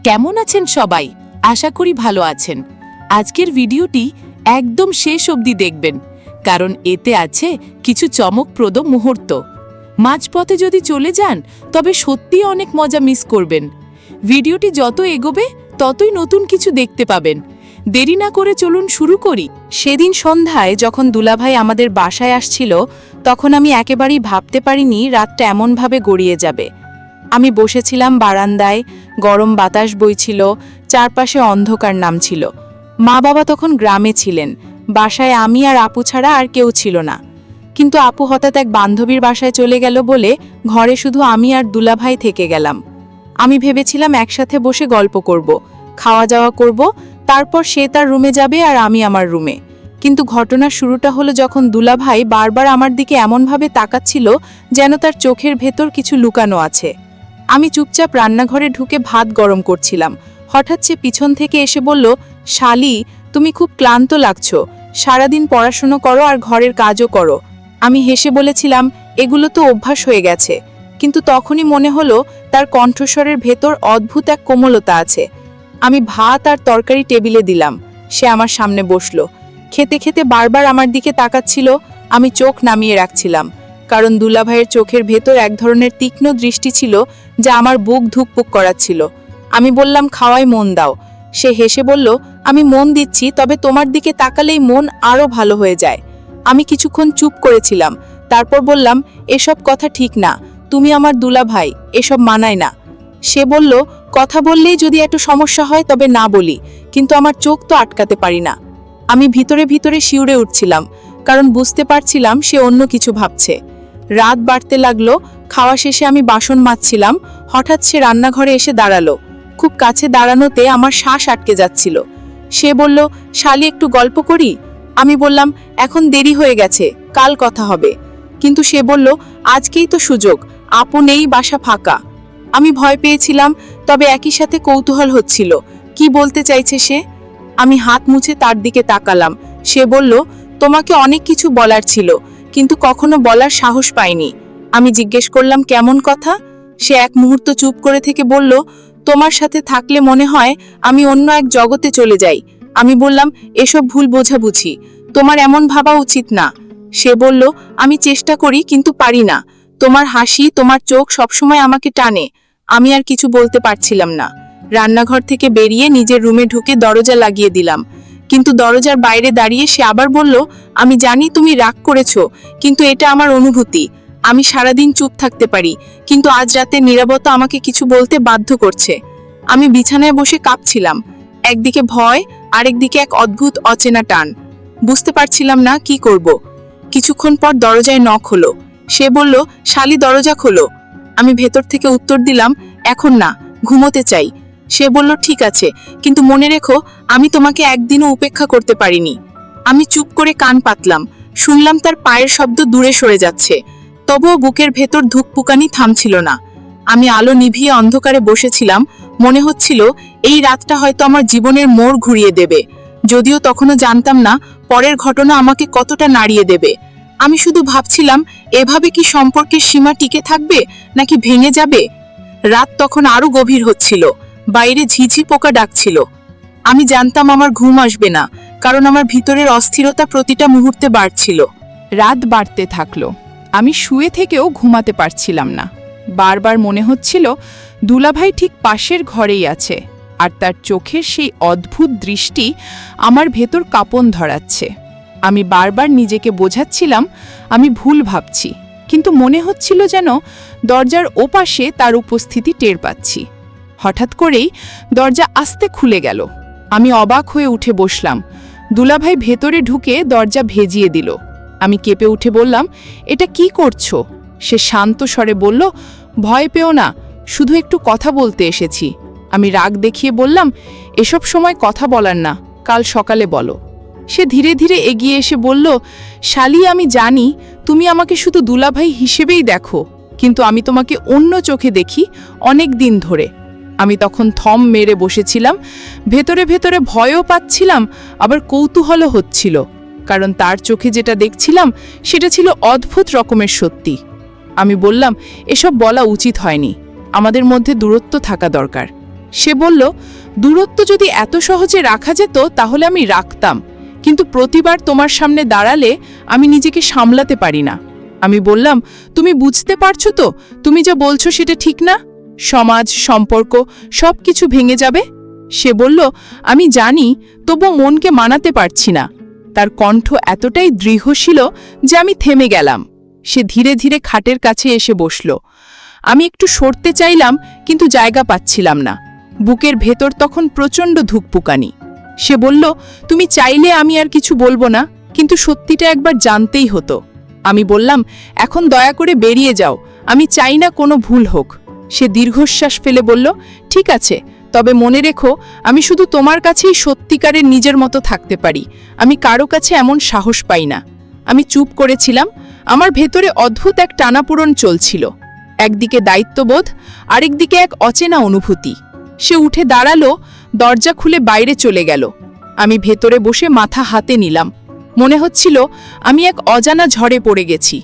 কেমন আছেন সবাই? আশা করি ভালো আছেন। আজকের ভিডিওটি একদম শেষ অবধি দেখবেন, কারণ এতে আছে কিছু চমকপ্রদ মুহূর্ত। মাঝপথে যদি চলে যান তবে সত্যিই অনেক মজা মিস করবেন। ভিডিওটি যত এগোবে ততই নতুন কিছু দেখতে পাবেন। দেরি না করে চলুন শুরু করি। সেদিন সন্ধ্যায় যখন দুলাভাই আমাদের বাসায় আসছিল, তখন আমি একেবারেই ভাবতে পারিনি রাতটা এমনভাবে গড়িয়ে যাবে। আমি বসেছিলাম বারান্দায়, গরম বাতাস বইছিল, চারপাশে অন্ধকার নামছিল। মা বাবা তখন গ্রামে ছিলেন, বাসায় আমি আর আপু ছাড়া আর কেউ ছিল না। কিন্তু আপু হঠাৎ এক বান্ধবীর বাসায় চলে গেল বলে ঘরে শুধু আমি আর দুলাভাই থেকে গেলাম। আমি ভেবেছিলাম একসাথে বসে গল্প করব, খাওয়া যাওয়া করব, তারপর সে তার রুমে যাবে আর আমি আমার রুমে। কিন্তু ঘটনার শুরুটা হলো যখন দুলাভাই বারবার আমার দিকে এমনভাবে তাকাচ্ছিল যেন তার চোখের ভেতর কিছু লুকানো আছে। আমি চুপচাপ রান্নাঘরে ঢুকে ভাত গরম করছিলাম। হঠাৎ সে পিছন থেকে এসে বলল, শালি, তুমি খুব ক্লান্ত লাগছো, সারাদিন পড়াশুনো করো আর ঘরের কাজও করো। আমি হেসে বলেছিলাম, এগুলো তো অভ্যাস হয়ে গেছে। কিন্তু তখনই মনে হলো তার কণ্ঠস্বরের ভেতর অদ্ভুত এক কোমলতা আছে। আমি ভাত আর তরকারি টেবিলে দিলাম, সে আমার সামনে বসলো। খেতে খেতে বারবার আমার দিকে তাকাচ্ছিল। আমি চোখ নামিয়ে রাখছিলাম, কারণ দুলাভাইয়ের চোখের ভেতর এক ধরনের তীক্ষ্ণ দৃষ্টি ছিল যা আমার বুক ধুকপুক করাচ্ছিল। আমি বললাম, খাওয়ায় মন দাও। সে হেসে বলল, আমি মন দিচ্ছি, তবে তোমার দিকে তাকালেই মন আরও ভালো হয়ে যায়। আমি কিছুক্ষণ চুপ করেছিলাম, তারপর বললাম, এসব কথা ঠিক না, তুমি আমার দুলাভাই, এসব মানায় না। সে বলল, কথা বললেই যদি একটু সমস্যা হয় তবে না বলি, কিন্তু আমার চোখ তো আটকাতে পারি না। আমি ভিতরে ভিতরে শিউরে উঠছিলাম, কারণ বুঝতে পারছিলাম সে অন্য কিছু ভাবছে। রাত বাড়তে লাগলো। খাওয়া শেষে আমি বাসন মাজছিলাম, হঠাৎ সে রান্নাঘরে এসে দাঁড়ালো। খুব কাছে দাঁড়ানোতে আমার শ্বাস আটকে যাচ্ছিল। সে বলল, শালি, একটু গল্প করি? আমি বললাম, এখন দেরি হয়ে গেছে, কাল কথা হবে। কিন্তু সে বলল, আজকেই তো সুযোগ, আপু নেই, বাসা ফাঁকা। আমি ভয় পেয়েছিলাম, তবে একই সাথে কৌতূহল হচ্ছিল, কি বলতে চাইছে সে। আমি হাত মুছে তার দিকে তাকালাম। সে বলল, তোমাকে অনেক কিছু বলার ছিল, কিন্তু কখনো বলার সাহস পাইনি। আমি জিজ্ঞেস করলাম, কেমন কথা? সে এক মুহূর্ত চুপ করে থেকে বলল, তোমার সাথে থাকলে মনে হয় আমি অন্য এক জগতে চলে যাই। আমি বললাম, এসব ভুল বোঝাবুঝি, তোমার এমন ভাবা উচিত না। সে বলল, আমি চেষ্টা করি কিন্তু পারি না। তোমার হাসি, তোমার চোখ সবসময় আমাকে টানে। আমি আর কিছু বলতে পারছিলাম না। রান্নাঘর থেকে বেরিয়ে নিজের রুমে ঢুকে দরজা লাগিয়ে দিলাম। কিন্তু দরজার বাইরে দাঁড়িয়ে সে আবার বলল, আমি জানি তুমি রাগ করেছো, কিন্তু এটা আমার অনুভূতি। আমি সারাদিন চুপ থাকতে পারি, কিন্তু আজ রাতে নীরবতা আমাকে কিছু বলতে বাধ্য করছে। আমি বিছানায় বসে কাঁপছিলাম, একদিকে ভয়, আরেকদিকে এক অদ্ভুত অচেনা টান। বুঝতে পারছিলাম না কি করব। কিছুক্ষণ পর দরজায় নক হলো। সে বলল, শালি, দরজা খোলো। আমি ভেতর থেকে উত্তর দিলাম, এখন না, ঘুমোতে চাই। সে বলল, ঠিক আছে, কিন্তু মনে রেখো, আমি তোমাকে একদিনও উপেক্ষা করতে পারিনি। আমি চুপ করে কান পাতলাম। শুনলাম তার পায়ের শব্দ দূরে সরে যাচ্ছে, তবুও বুকের ভেতর ধুকপুকানি থামছিল না। আমি আলো নিভিয়ে অন্ধকারে বসেছিলাম। মনে হচ্ছিল এই রাতটা হয়তো আমার জীবনের মোড় ঘুরিয়ে দেবে, যদিও তখনও জানতাম না পরের ঘটনা আমাকে কতটা নাড়িয়ে দেবে। আমি শুধু ভাবছিলাম, এভাবে কি সম্পর্কের সীমা টিকে থাকবে নাকি ভেঙে যাবে? রাত তখন আরো গভীর হচ্ছিল, বাইরে ঝিঝি পোকা ডাকছিল। আমি জানতাম আমার ঘুম আসবে না, কারণ আমার ভিতরের অস্থিরতা প্রতিটা মুহূর্তে বাড়ছিল। রাত বাড়তে থাকলো। আমি শুয়ে থেকেও ঘুমাতে পারছিলাম না। বারবার মনে হচ্ছিল দুলাভাই ঠিক পাশের ঘরেই আছে, আর তার চোখের সেই অদ্ভুত দৃষ্টি আমার ভেতর কাঁপন ধরাচ্ছে। আমি বারবার নিজেকে বোঝাচ্ছিলাম আমি ভুল ভাবছি, কিন্তু মনে হচ্ছিল যেন দরজার ওপাশে তার উপস্থিতি টের পাচ্ছি। হঠাৎ করেই দরজা আস্তে খুলে গেল। আমি অবাক হয়ে উঠে বসলাম। দুলাভাই ভেতরে ঢুকে দরজা ভেজিয়ে দিল। আমি কেঁপে উঠে বললাম, এটা কি করছো? সে শান্ত স্বরে বলল, ভয় পেও না, শুধু একটু কথা বলতে এসেছি। আমি রাগ দেখিয়ে বললাম, এসব সময় কথা বলার না, কাল সকালে বলো। সে ধীরে ধীরে এগিয়ে এসে বলল, শালি, আমি জানি তুমি আমাকে শুধু দুলাভাই হিসেবেই দেখো, কিন্তু আমি তোমাকে অন্য চোখে দেখি অনেক দিন ধরে। আমি তখন থম মেরে বসেছিলাম। ভেতরে ভেতরে ভয়ও পাচ্ছিলাম, আবার কৌতূহলও হচ্ছিল, কারণ তার চোখে যেটা দেখছিলাম সেটা ছিল অদ্ভুত রকমের সত্যি। আমি বললাম, এসব বলা উচিত হয়নি, আমাদের মধ্যে দূরত্ব থাকা দরকার। সে বলল, দূরত্ব যদি এত সহজে রাখা যেত তাহলে আমি রাখতাম, কিন্তু প্রতিবার তোমার সামনে দাঁড়ালে আমি নিজেকে সামলাতে পারি না। আমি বললাম, তুমি বুঝতে পারছো তো তুমি যা বলছো সেটা ঠিক না? সমাজ, সম্পর্ক সব কিছু ভেঙে যাবে। সে বলল, আমি জানি, তবু মনকে মানাতে পারছি না। তার কণ্ঠ এতটাই দৃঢ় ছিল যে আমি থেমে গেলাম। সে ধীরে ধীরে খাটের কাছে এসে বসল। আমি একটু সরতে চাইলাম, কিন্তু জায়গা পাচ্ছিলাম না। বুকের ভেতর তখন প্রচণ্ড ধুকপুকানি। সে বলল, তুমি চাইলে আমি আর কিছু বলবো না, কিন্তু সত্যিটা একবার জানতেই হতো। আমি বললাম, এখন দয়া করে বেরিয়ে যাও, আমি চাই না কোনো ভুল হোক। সে দীর্ঘশ্বাস ফেলে বলল, ঠিক আছে, তবে মনে রেখো, আমি শুধু তোমার কাছেই সত্যিকারের নিজের মতো থাকতে পারি, আমি কারো কাছে এমন সাহস পাই না। আমি চুপ করেছিলাম। আমার ভেতরে অদ্ভুত এক টানাপোড়ন চলছিল, একদিকে দায়িত্ববোধ, আরেকদিকে এক অচেনা অনুভূতি। সে উঠে দাঁড়ালো, দরজা খুলে বাইরে চলে গেল। আমি ভেতরে বসে মাথা হাতে নিলাম। মনে হচ্ছিল আমি এক অজানা ঝড়ে পড়ে গেছি।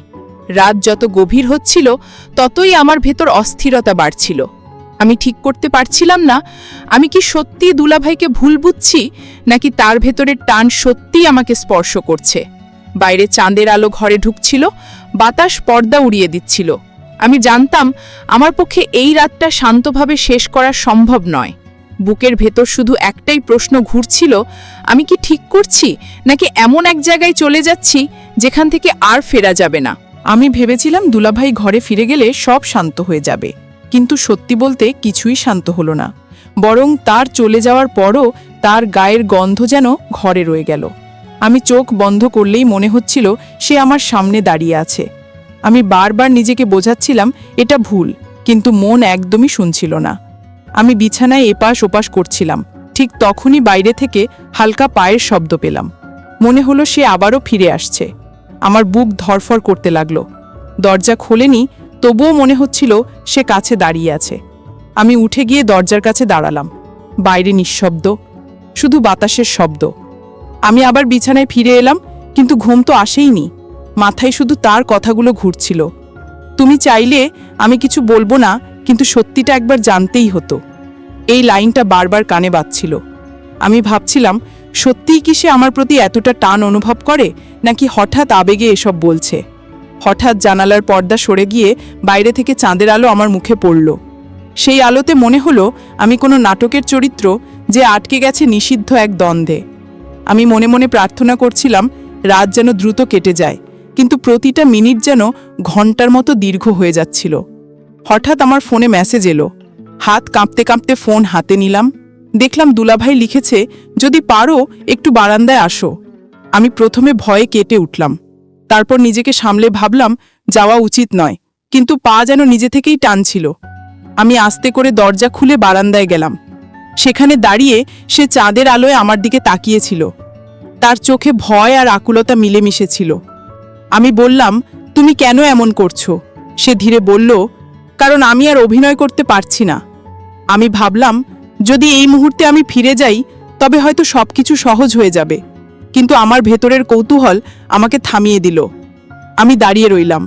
রাত যত গভীর হচ্ছিল ততই আমার ভেতর অস্থিরতা বাড়ছিল। আমি ঠিক করতে পারছিলাম না, আমি কি সত্যিই দুলাভাইকে ভুল বুঝছি, নাকি তার ভেতরের টান সত্যিই আমাকে স্পর্শ করছে। বাইরে চাঁদের আলো ঘরে ঢুকছিল, বাতাস পর্দা উড়িয়ে দিচ্ছিল। আমি জানতাম আমার পক্ষে এই রাতটা শান্তভাবে শেষ করা সম্ভব নয়। বুকের ভেতর শুধু একটাই প্রশ্ন ঘুরছিল, আমি কি ঠিক করছি, নাকি এমন এক জায়গায় চলে যাচ্ছি যেখান থেকে আর ফেরা যাবে না। আমি ভেবেছিলাম দুলাভাই ঘরে ফিরে গেলে সব শান্ত হয়ে যাবে, কিন্তু সত্যি বলতে কিছুই শান্ত হলো না। বরং তার চলে যাওয়ার পরও তার গায়ের গন্ধ যেন ঘরে রয়ে গেল। আমি চোখ বন্ধ করলেই মনে হচ্ছিল সে আমার সামনে দাঁড়িয়ে আছে। আমি বারবার নিজেকে বোঝাচ্ছিলাম এটা ভুল, কিন্তু মন একদমই শুনছিল না। আমি বিছানায় এপাশ ওপাশ করছিলাম, ঠিক তখনই বাইরে থেকে হালকা পায়ের শব্দ পেলাম। মনে হলো সে আবারও ফিরে আসছে। আমার বুক ধরফর করতে লাগলো। দরজা খোলেনি, তবুও মনে হচ্ছিল সে কাছে দাঁড়িয়ে আছে। আমি উঠে গিয়ে দরজার কাছে দাঁড়ালাম। বাইরে নিঃশব্দ, শুধু বাতাসের শব্দ। আমি আবার বিছানায় ফিরে এলাম, কিন্তু ঘুম তো আসেইনি। মাথায় শুধু তার কথাগুলো ঘুরছিল। তুমি চাইলে আমি কিছু বলবো না, কিন্তু সত্যিটা একবার জানতেই হতো। এই লাইনটা বারবার কানে বাজছিল। আমি ভাবছিলাম, সত্যিই কি সে আমার প্রতি এতটা টান অনুভব করে, নাকি হঠাৎ আবেগে এসব বলছে। হঠাৎ জানালার পর্দা সরে গিয়ে বাইরে থেকে চাঁদের আলো আমার মুখে পড়ল। সেই আলোতে মনে হলো আমি কোনো নাটকের চরিত্র যে আটকে গেছে নিষিদ্ধ এক দ্বন্দ্বে। আমি মনে মনে প্রার্থনা করছিলাম রাত যেন দ্রুত কেটে যায়, কিন্তু প্রতিটা মিনিট যেন ঘন্টার মতো দীর্ঘ হয়ে যাচ্ছিল। হঠাৎ আমার ফোনে মেসেজ এলো। হাত কাঁপতে কাঁপতে ফোন হাতে নিলাম। দেখলাম দুলাভাই লিখেছে, যদি পারো একটু বারান্দায় আসো। আমি প্রথমে ভয়ে কেটে উঠলাম, তারপর নিজেকে সামলে ভাবলাম যাওয়া উচিত নয়, কিন্তু পা যেন নিজে থেকেই টানছিল। আমি আস্তে করে দরজা খুলে বারান্দায় গেলাম। সেখানে দাঁড়িয়ে সে চাঁদের আলোয় আমার দিকে তাকিয়েছিল। তার চোখে ভয় আর আকুলতা মিলেমিশে ছিল। আমি বললাম, তুমি কেন এমন করছো? সে ধীরে বলল, কারণ আমি আর অভিনয় করতে পারছি না। আমি ভাবলাম, যদি এই মুহূর্তে আমি ফিরে যাই তবে হয়তো সবকিছু সহজ হয়ে যাবে, কিন্তু আমার ভেতরের কৌতূহল আমাকে থামিয়ে দিল। আমি দাঁড়িয়ে রইলাম।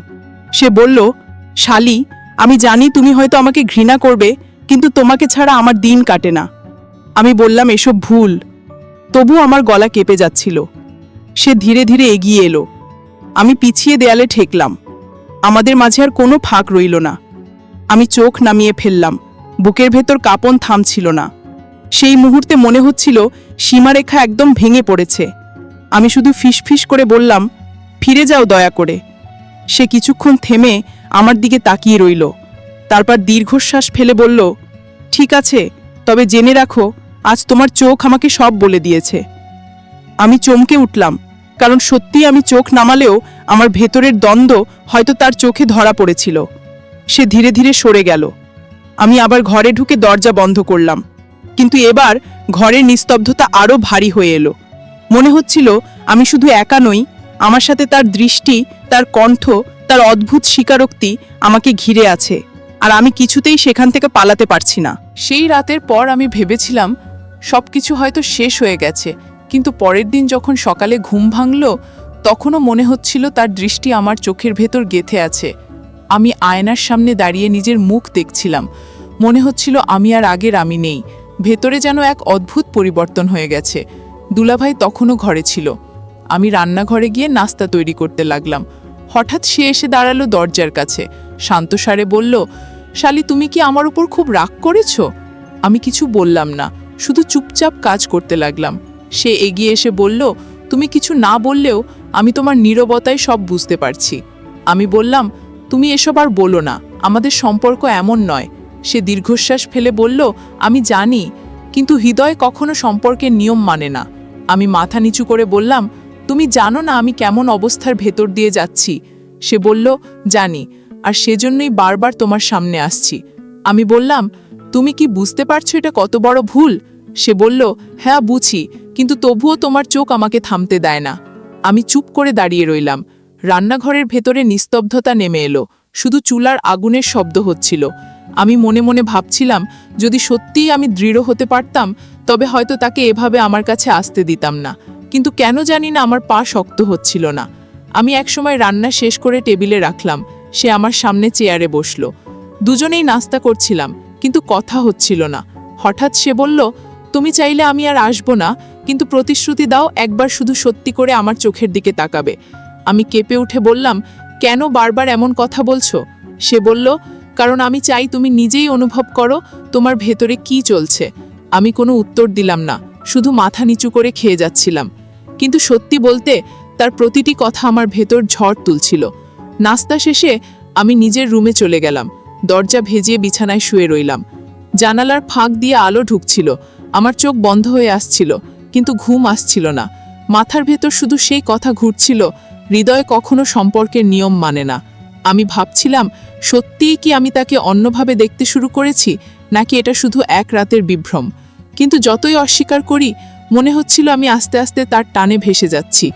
সে বলল, শালি, আমি জানি তুমি হয়তো আমাকে ঘৃণা করবে, কিন্তু তোমাকে ছাড়া আমার দিন কাটে না। আমি বললাম, এসব ভুল। তবু আমার গলা কেঁপে যাচ্ছিল। সে ধীরে ধীরে এগিয়ে এলো। আমি পিছিয়ে দেয়ালে ঠেকলাম। আমাদের মাঝে আর কোনো ফাঁক রইল না। আমি চোখ নামিয়ে ফেললাম। বুকের ভেতর কাঁপন থামছিল না। সেই মুহূর্তে মনে হচ্ছিল সীমারেখা একদম ভেঙে পড়েছে। আমি শুধু ফিসফিস করে বললাম, ফিরে যাও দয়া করে। সে কিছুক্ষণ থেমে আমার দিকে তাকিয়ে রইল। তারপর দীর্ঘশ্বাস ফেলে বলল, ঠিক আছে, তবে জেনে রাখো, আজ তোমার চোখ আমাকে সব বলে দিয়েছে। আমি চমকে উঠলাম, কারণ সত্যিই আমি চোখ নামালেও আমার ভেতরের দ্বন্দ্ব হয়তো তার চোখে ধরা পড়েছিল। সে ধীরে ধীরে সরে গেল। আমি আবার ঘরে ঢুকে দরজা বন্ধ করলাম, কিন্তু এবার ঘরের নিস্তব্ধতা আরও ভারী হয়ে এলো। মনে হচ্ছিল আমি শুধু একা নই, আমার সাথে তার দৃষ্টি, তার কণ্ঠ, তার অদ্ভুত স্বীকারোক্তি আমাকে ঘিরে আছে, আর আমি কিছুতেই সেখান থেকে পালাতে পারছি না। সেই রাতের পর আমি ভেবেছিলাম সবকিছু হয়তো শেষ হয়ে গেছে, কিন্তু পরের দিন যখন সকালে ঘুম ভাঙল তখনও মনে হচ্ছিল তার দৃষ্টি আমার চোখের ভেতর গেঁথে আছে। আমি আয়নার সামনে দাঁড়িয়ে নিজের মুখ দেখছিলাম। মনে হচ্ছিল আমি আর আগের আমি নেই। ভেতরে যেন এক অদ্ভুত পরিবর্তন হয়ে গেছে। দুলাভাই তখনও ঘরে ছিল। আমি রান্নাঘরে গিয়ে নাস্তা তৈরি করতে লাগলাম। হঠাৎ সে এসে দাঁড়ালো দরজার কাছে, শান্ত স্বরে বলল, শালি, তুমি কি আমার উপর খুব রাগ করেছ? আমি কিছু বললাম না, শুধু চুপচাপ কাজ করতে লাগলাম। সে এগিয়ে এসে বলল, তুমি কিছু না বললেও আমি তোমার নীরবতায় সব বুঝতে পারছি। আমি বললাম, তুমি এসব আর বলো না, আমাদের সম্পর্ক এমন নয়। সে দীর্ঘশ্বাস ফেলে বলল, আমি জানি, কিন্তু হৃদয় কখনো সম্পর্কের নিয়ম মানে না। আমি মাথা নিচু করে বললাম, তুমি জানো না আমি কেমন অবস্থার ভেতর দিয়ে যাচ্ছি। সে বলল, জানি, আর সেজন্যই বারবার তোমার সামনে আসছি। আমি বললাম, তুমি কি বুঝতে পারছো এটা কত বড় ভুল? সে বলল, হ্যাঁ বুঝি, কিন্তু তবুও তোমার চোখ আমাকে থামতে দেয় না। আমি চুপ করে দাঁড়িয়ে রইলাম। রান্নাঘরের ভেতরে নিস্তব্ধতা নেমে এলো, শুধু চুলার আগুনের শব্দ হচ্ছিল। আমি মনে মনে ভাবছিলাম, যদি সত্যিই আমি দৃঢ় হতে পারতাম, তবে হয়তো তাকে এভাবে আমার কাছে আসতে দিতাম না। কিন্তু কেন জানি না আমার পা শক্ত হচ্ছিল না। আমি একসময় রান্না শেষ করে টেবিলে রাখলাম। সে আমার সামনে চেয়ারে বসল। দুজনেই নাস্তা করছিলাম, কিন্তু কথা হচ্ছিল না। হঠাৎ সে বলল, তুমি চাইলে আমি আর আসবো না, কিন্তু প্রতিশ্রুতি দাও একবার শুধু সত্যি করে আমার চোখের দিকে তাকাবে। আমি কেঁপে উঠে বললাম, কেন বারবার এমন কথা বলছো? সে বলল, কারণ আমি চাই তুমি নিজেই অনুভব করো তোমার ভেতরে কি চলছে। আমি কোনো উত্তর দিলাম না, শুধু মাথা নিচু করে খেয়ে যাচ্ছিলাম। কিন্তু সত্যি বলতে তার প্রতিটি কথা আমার ভেতর ঝড় তুলছিল। নাস্তা শেষে আমি নিজের রুমে চলে গেলাম। দরজা ভেজিয়ে বিছানায় শুয়ে রইলাম। জানালার ফাঁক দিয়ে আলো ঢুকছিল। আমার চোখ বন্ধ হয়ে আসছিল, কিন্তু ঘুম আসছিল না। মাথার ভেতর শুধু সেই কথা ঘুরছিল, হৃদয় কখনো সম্পর্কের নিয়ম মানে না। আমি ভাবছিলাম, সত্যিই কি আমি তাকে অন্যভাবে দেখতে শুরু করেছি, নাকি এটা শুধু এক রাতের বিভ্রম। কিন্তু যতই অস্বীকার করি, মনে হচ্ছিল আমি আস্তে আস্তে তার টানে ভেসে যাচ্ছি।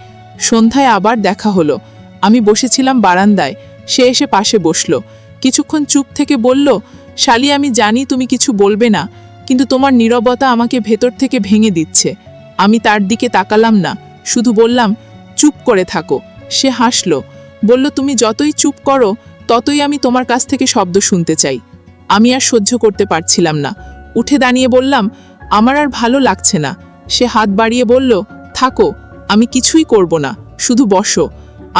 সন্ধ্যায় আবার দেখা হলো। আমি বসেছিলাম বারান্দায়, সে এসে পাশে বসলো। কিছুক্ষণ চুপ থেকে বলল, শালি, আমি জানি তুমি কিছু বলবে না, কিন্তু তোমার নীরবতা আমাকে ভেতর থেকে ভেঙে দিচ্ছে। আমি তার দিকে তাকালাম না, শুধু বললাম, চুপ করে থাকো। সে হাসলো, বলল, তুমি যতই চুপ করো, ততই আমি তোমার কাছ থেকে শব্দ শুনতে চাই। আমি আর সহ্য করতে পারছিলাম না। উঠে দাঁড়িয়ে বললাম, আমার আর ভালো লাগছে না। সে হাত বাড়িয়ে বলল, থাকো, আমি কিছুই করব না, শুধু বসো।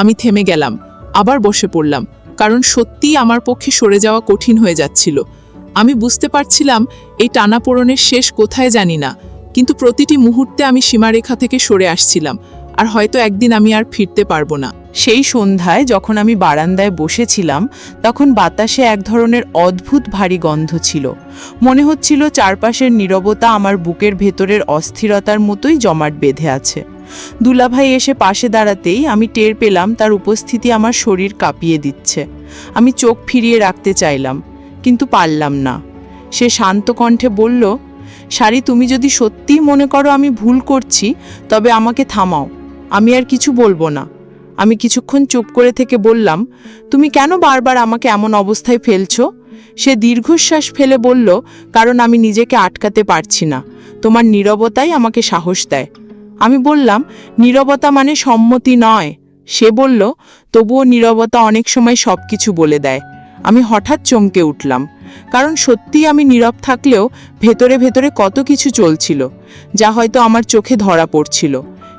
আমি থেমে গেলাম, আবার বসে পড়লাম, কারণ সত্যিই আমার পক্ষে সরে যাওয়া কঠিন হয়ে যাচ্ছিল। আমি বুঝতে পারছিলাম এই টানাপোড়েনের শেষ কোথায় জানি না, কিন্তু প্রতিটি মুহূর্তে আমি সীমারেখা থেকে সরে আসছিলাম, আর হয়তো একদিন আমি আর ফিরতে পারবো না। সেই সন্ধ্যায় যখন আমি বারান্দায় বসেছিলাম, তখন বাতাসে এক ধরনের অদ্ভুত ভারী গন্ধ ছিল। মনে হচ্ছিল চারপাশের নীরবতা আমার বুকের ভেতরের অস্থিরতার মতোই জমাট বেঁধে আছে। দুলাভাই এসে পাশে দাঁড়াতেই আমি টের পেলাম তার উপস্থিতি আমার শরীর কাঁপিয়ে দিচ্ছে। আমি চোখ ফিরিয়ে রাখতে চাইলাম, কিন্তু পারলাম না। সে শান্ত কণ্ঠে বলল, শাড়ি, তুমি যদি সত্যিই মনে করো আমি ভুল করছি, তবে আমাকে থামাও, আমি আর কিছু বলবো না। আমি কিছুক্ষণ চুপ করে থেকে বললাম, তুমি কেন বারবার আমাকে এমন অবস্থায় ফেলছো? সে দীর্ঘশ্বাস ফেলে বলল, কারণ আমি নিজেকে আটকাতে পারছি না। তোমার নীরবতাই আমাকে সাহস দেয়। আমি বললাম, নীরবতা মানে সম্মতি নয়। সে বলল, তবুও নীরবতা অনেক সময় সব কিছু বলে দেয়। আমি হঠাৎ চমকে উঠলাম, কারণ সত্যিই আমি নীরব থাকলেও ভেতরে ভেতরে কত কিছু চলছিল, যা হয়তো আমার চোখে ধরা পড়ছিল।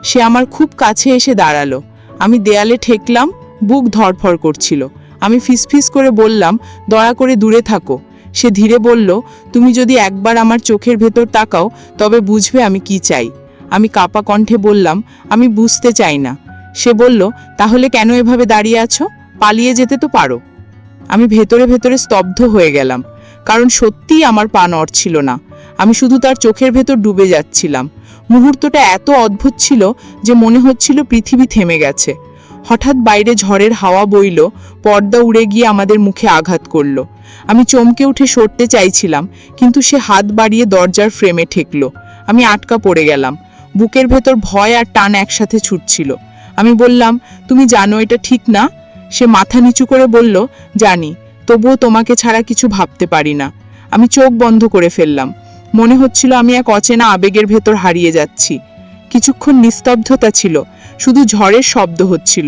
সে আমার খুব কাছে এসে দাঁড়ালো। আমি দেয়ালে ঠেকলাম, বুক ধড়ফড় করছিল। আমি ফিসফিস করে বললাম, দয়া করে দূরে থাকো। সে ধীরে বলল, তুমি যদি একবার আমার চোখের ভেতর তাকাও, তবে বুঝবে আমি কি চাই। আমি কাঁপা কণ্ঠে বললাম, আমি বুঝতে চাই না। সে বলল, তাহলে কেন এভাবে দাঁড়িয়ে আছো? পালিয়ে যেতে তো পারো। আমি ভেতরে ভেতরে স্তব্ধ হয়ে গেলাম, কারণ সত্যিই আমার পা নড়ছিল না। আমি শুধু তার চোখের ভেতর ডুবে যাচ্ছিলাম। মুহূর্তটা এত অদ্ভুত ছিল যে মনে হচ্ছিল পৃথিবী থেমে গেছে। হঠাৎ বাইরে ঝড়ের হাওয়া বইল, পর্দা উড়ে গিয়ে আমাদের মুখে আঘাত করল। আমি চমকে উঠে সরতে চাইছিলাম, কিন্তু সে হাত বাড়িয়ে দরজার ফ্রেমে ঠেকল। আমি আটকা পড়ে গেলাম। বুকের ভেতর ভয় আর টান একসাথে ছুটছিল। আমি বললাম, তুমি জানো এটা ঠিক না? সে মাথা নিচু করে বলল, জানি, তবুও তোমাকে ছাড়া কিছু ভাবতে পারি না। আমি চোখ বন্ধ করে ফেললাম। মনে হচ্ছিল আমি এক অচেনা আবেগের ভেতর হারিয়ে যাচ্ছি। কিছুক্ষণ নিস্তব্ধতা ছিল, শুধু ঝড়ের শব্দ হচ্ছিল।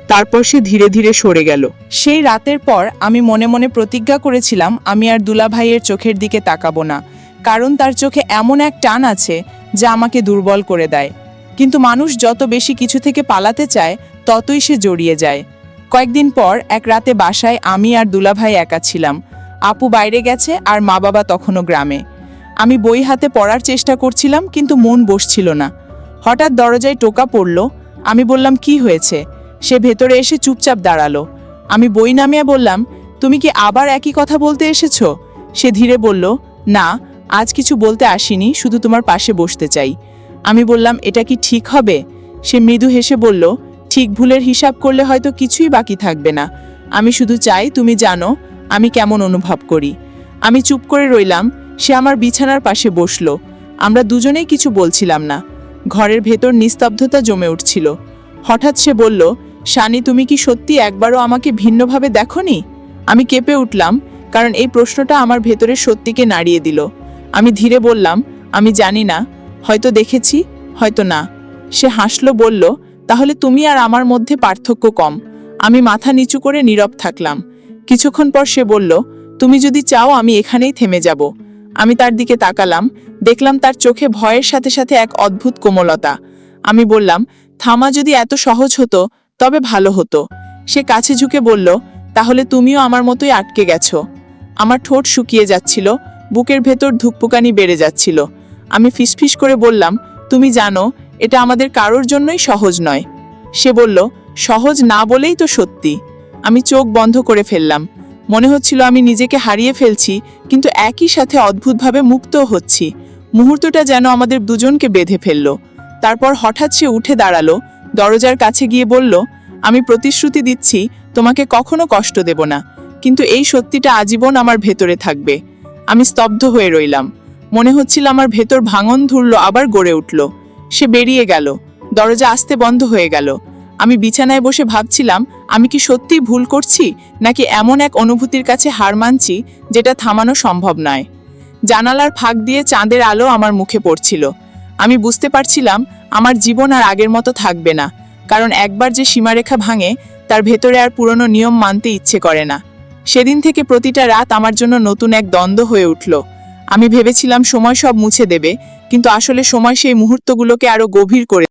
তারপর সে ধীরে ধীরে সরে গেল। সেই রাতের পর আমি মনে মনে প্রতিজ্ঞা করেছিলাম আমি আর দুলাভাইয়ের চোখের দিকে তাকাবো না, কারণ তার চোখে এমন এক টান আছে যা আমাকে দুর্বল করে দেয়। কিন্তু মানুষ যত বেশি কিছু থেকে পালাতে চায় ততই সে জড়িয়ে যায়। কয়েকদিন পর এক রাতে বাসায় আমি আর দুলাভাই একা ছিলাম। আপু বাইরে গেছে আর মা বাবা তখনও গ্রামে। আমি বই হাতে পড়ার চেষ্টা করছিলাম, কিন্তু মন বসছিল না। হঠাৎ দরজায় টোকা পড়ল। আমি বললাম, কি হয়েছে? সে ভেতরে এসে চুপচাপ দাঁড়ালো। আমি বই নামিয়ে বললাম, তুমি কি আবার একই কথা বলতে এসেছো? সে ধীরে বলল, না, আজ কিছু বলতে আসিনি, শুধু তোমার পাশে বসতে চাই। আমি বললাম, এটা কি ঠিক হবে? সে মৃদু হেসে বলল, ঠিক ভুলের হিসাব করলে হয়তো কিছুই বাকি থাকবে না। আমি শুধু চাই তুমি জানো আমি কেমন অনুভব করি। আমি চুপ করে রইলাম। সে আমার বিছানার পাশে বসলো। আমরা দুজনেই কিছু বলছিলাম না। ঘরের ভেতর নিস্তব্ধতা জমে উঠছিল। হঠাৎ সে বলল, শানি, তুমি কি সত্যি একবারও আমাকে ভিন্নভাবে দেখোনি? আমি কেঁপে উঠলাম, কারণ এই প্রশ্নটা আমার ভেতরের সত্যিকে নাড়িয়ে দিল। আমি ধীরে বললাম, আমি জানি না, হয়তো দেখেছি, হয়তো না। সে হাসলো, বলল, তাহলে তুমি আর আমার মধ্যে পার্থক্য কম। আমি মাথা নিচু করে নীরব থাকলাম। কিছুক্ষণ পর সে বলল, তুমি যদি চাও আমি এখানেই থেমে যাব। আমি তার দিকে তাকালাম, দেখলাম তার চোখে ভয়ের সাথে সাথে এক অদ্ভুত কোমলতা। আমি বললাম, থামা যদি এত সহজ হতো তবে ভালো হতো। সে কাছে ঝুঁকে বলল, তাহলে তুমিও আমার মতোই আটকে গেছো। আমার ঠোঁট শুকিয়ে যাচ্ছিল, বুকের ভেতর ধুকপুকানি বেড়ে যাচ্ছিল। আমি ফিসফিস করে বললাম, তুমি জানো এটা আমাদের কারোর জন্যই সহজ নয়। সে বলল, সহজ না বলেই তো সত্যি। আমি চোখ বন্ধ করে ফেললাম। মনে হচ্ছিল আমি নিজেকে হারিয়ে ফেলছি, কিন্তু একই সাথে অদ্ভুতভাবে মুক্তও হচ্ছি। মুহূর্তটা যেন আমাদের দুজনকে বেঁধে ফেলল। তারপর হঠাৎ সে উঠে দাঁড়ালো, দরজার কাছে গিয়ে বলল, আমি প্রতিশ্রুতি দিচ্ছি তোমাকে কখনো কষ্ট দেব না, কিন্তু এই সত্যিটা আজীবন আমার ভেতরে থাকবে। আমি স্তব্ধ হয়ে রইলাম। মনে হচ্ছিল আমার ভেতর ভাঙন ধরল, আবার গড়ে উঠল। সে বেরিয়ে গেল। দরজা আস্তে বন্ধ হয়ে গেল। আমি বিছানায় বসে ভাবছিলাম, আমি কি সত্যিই ভুল করছি, নাকি এমন এক অনুভূতির কাছে হার মানছি যেটা থামানো সম্ভব নয়। জানালার ফাঁক দিয়ে চাঁদের আলো আমার মুখে পড়ছিল। আমি বুঝতে পারছিলাম আমার জীবন আর আগের মতো থাকবে না, কারণ একবার যে সীমারেখা ভাঙে তার ভেতরে আর পুরনো নিয়ম মানতে ইচ্ছে করে না। সেদিন থেকে প্রতিটা রাত আমার জন্য নতুন এক দ্বন্দ্ব হয়ে উঠল। আমি ভেবেছিলাম সময় সব মুছে দেবে, কিন্তু আসলে সময় সেই মুহূর্তগুলোকে আরো গভীর করে